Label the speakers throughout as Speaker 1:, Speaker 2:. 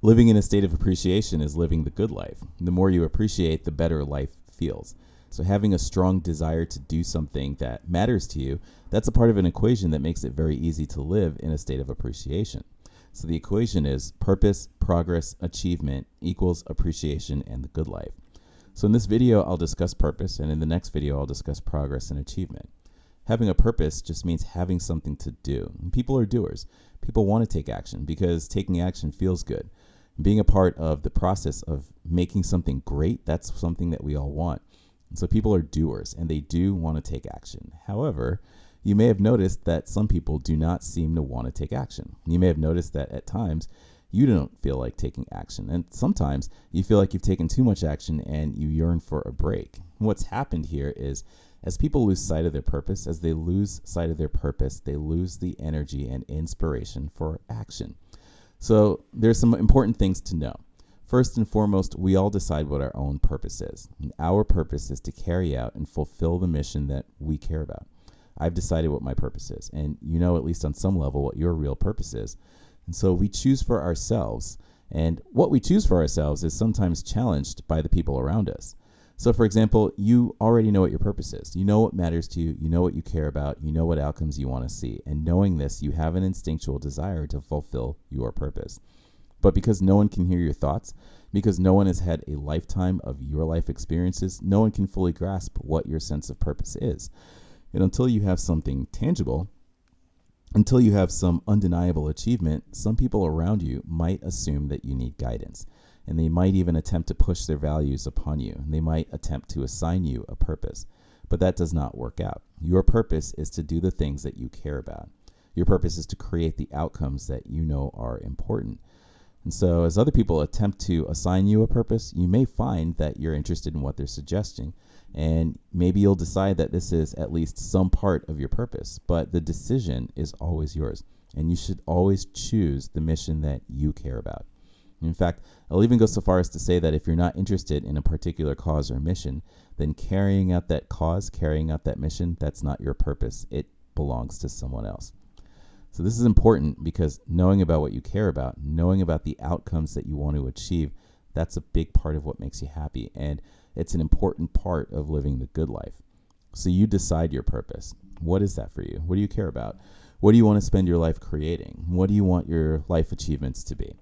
Speaker 1: Living in a state of appreciation is living the good life. The more you appreciate, the better life feels. So having a strong desire to do something that matters to you, that's a part of an equation that makes it very easy to live in a state of appreciation. So the equation is purpose, progress, achievement equals appreciation and the good life. So in this video, I'll discuss purpose, and in the next video, I'll discuss progress and achievement. Having a purpose just means having something to do. And people are doers. People want to take action because taking action feels good. Being a part of the process of making something great, that's something that we all want. And so people are doers and they do want to take action. However, you may have noticed that some people do not seem to want to take action. You may have noticed that at times you don't feel like taking action. And sometimes you feel like you've taken too much action and you yearn for a break. What's happened here is as people lose sight of their purpose, as they lose sight of their purpose, they lose the energy and inspiration for action. So there's some important things to know. First and foremost, we all decide what our own purpose is. And our purpose is to carry out and fulfill the mission that we care about. I've decided what my purpose is, and you know at least on some level what your real purpose is. And so we choose for ourselves, and what we choose for ourselves is sometimes challenged by the people around us. So for example, you already know what your purpose is. You know what matters to you, you know what you care about, you know what outcomes you want to see. And knowing this, you have an instinctual desire to fulfill your purpose. But because no one can hear your thoughts, because no one has had a lifetime of your life experiences, no one can fully grasp what your sense of purpose is. And until you have something tangible, until you have some undeniable achievement, some people around you might assume that you need guidance. And they might even attempt to push their values upon you. They might attempt to assign you a purpose. But that does not work out. Your purpose is to do the things that you care about. Your purpose is to create the outcomes that you know are important. And so as other people attempt to assign you a purpose, you may find that you're interested in what they're suggesting. And maybe you'll decide that this is at least some part of your purpose. But the decision is always yours. And you should always choose the mission that you care about. In fact, I'll even go so far as to say that if you're not interested in a particular cause or mission, then carrying out that cause, carrying out that mission, that's not your purpose. It belongs to someone else. So this is important because knowing about what you care about, knowing about the outcomes that you want to achieve, that's a big part of what makes you happy. And it's an important part of living the good life. So you decide your purpose. What is that for you? What do you care about? What do you want to spend your life creating? What do you want your life achievements to be?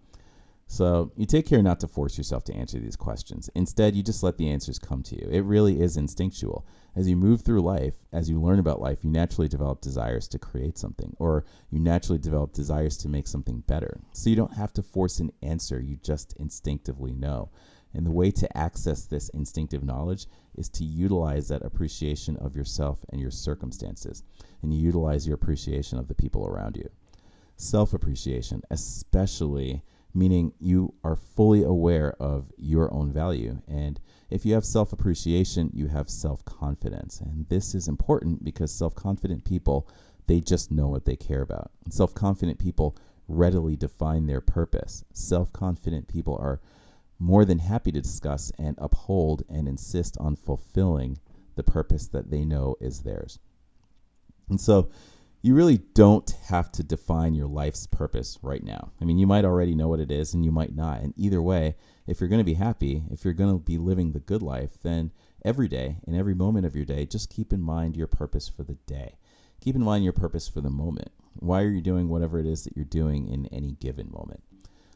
Speaker 1: So you take care not to force yourself to answer these questions. Instead, you just let the answers come to you. It really is instinctual. As you move through life, as you learn about life, you naturally develop desires to create something, or you naturally develop desires to make something better. So you don't have to force an answer, you just instinctively know. And the way to access this instinctive knowledge is to utilize that appreciation of yourself and your circumstances, and you utilize your appreciation of the people around you. Self-appreciation, especially, meaning you are fully aware of your own value. And if you have self-appreciation, you have self-confidence. And this is important because self-confident people, they just know what they care about. And self-confident people readily define their purpose. Self-confident people are more than happy to discuss and uphold and insist on fulfilling the purpose that they know is theirs. And so you really don't have to define your life's purpose right now. I mean, you might already know what it is and you might not. And either way, if you're going to be happy, if you're going to be living the good life, then every day, in every moment of your day, just keep in mind your purpose for the day. Keep in mind your purpose for the moment. Why are you doing whatever it is that you're doing in any given moment?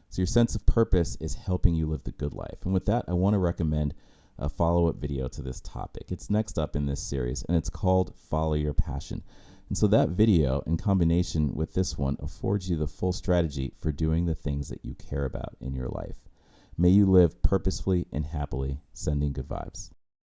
Speaker 1: So your sense of purpose is helping you live the good life. And with that, I want to recommend a follow-up video to this topic. It's next up in this series, and it's called Follow Your Passion. And so that video, in combination with this one, affords you the full strategy for doing the things that you care about in your life. May you live purposefully and happily, sending good vibes.